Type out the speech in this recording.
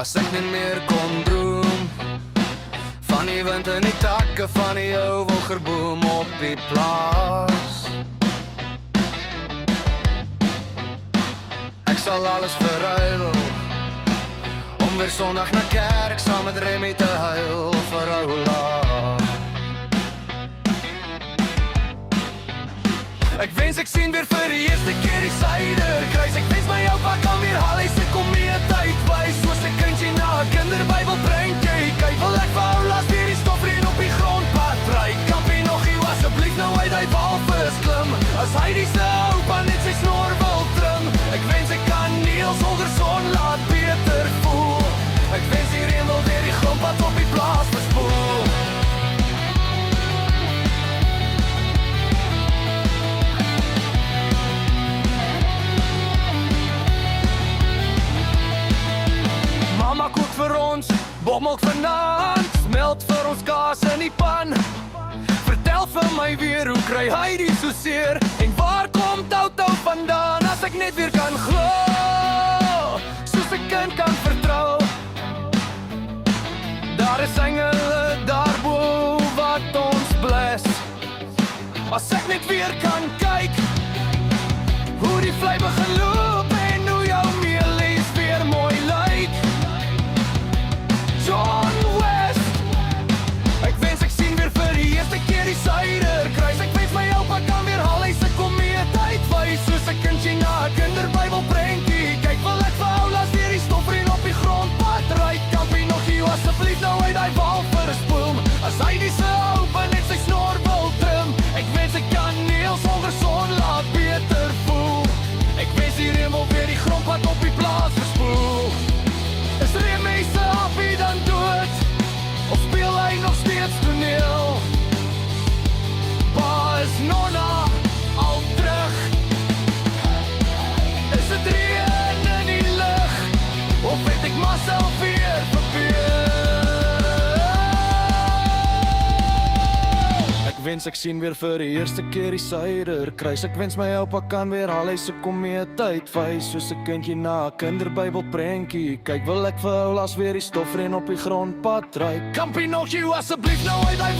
As ek net meer kon droom van die wind in die takke van die ou wilgerboom op die plaas. Ek sal alles verruil om weer Sondag na kerk saam met Remy te huil vir Oula. Ek wens ek sien weer vir die eerste keer die Suiderkruis. Ek wens my oupa kan weer haal, hy sê kom mee tyd wys. Soos 'n kindjie na 'n kinderbybel prentjie kyk, wil ek vir Oula's weer die stofreën op die grondpad ry. Kampie nog hier asseblief nou uit hy walvis klim. As hy die se oupa net sy snor wil trim. Ek wens ek kan Niels Holgersson laat beter voel. Ek wens die reën wil weer die grondpad op die plaas bespoel. Mama kook vir ons, bommelk vanaand, smelt vir ons kaas in die pan. Vertel vir my weer, hoe kry hy die so seer? En waar kom Toutou vandaan, as ek net weer kan glo, soos 'n kind kan vertrou. Daar is engele daarbo wat ons bless. As ek net weer kan kyk, hoe die vlei begin loop en hoe jou meelies weer mooi lyk. John West, ek wens ek sien weer vir die eerste keer die Suiderkruis. Ek wens my oupa kan weer haal, hy sê kom mee tyd wys. Soos 'n kindjie na 'n kinderbybel prentjie kyk, wil ek vir Oula's weer die stofreën op die grondpad ry. Kampie nog hier asseblief nou uit hy walvisboom. As hy die se oupa net sy snor wil trim. Ek wens ek kan Niels Holgersson laat beter voel. Ek wens die reën wil weer die grondpad op die plaas verspoel. Is Remy se happie dan dood, of speel hy nog steeds toneel? Waar is Nonna al terug? Is dit reën in die lug, of het ek myself weer verbeel? Ek wens ek sien weer vir die eerste keer die Suiderkruis. Ek wens my oupa kan weer haal, hy sê kom mee tyd wys. Soos 'n kindjie na 'n kinderbybel prentjie kyk, wil ek vir Oula's weer die stofreën op die grondpad ry. Kampie nog jy asseblief nou uit hy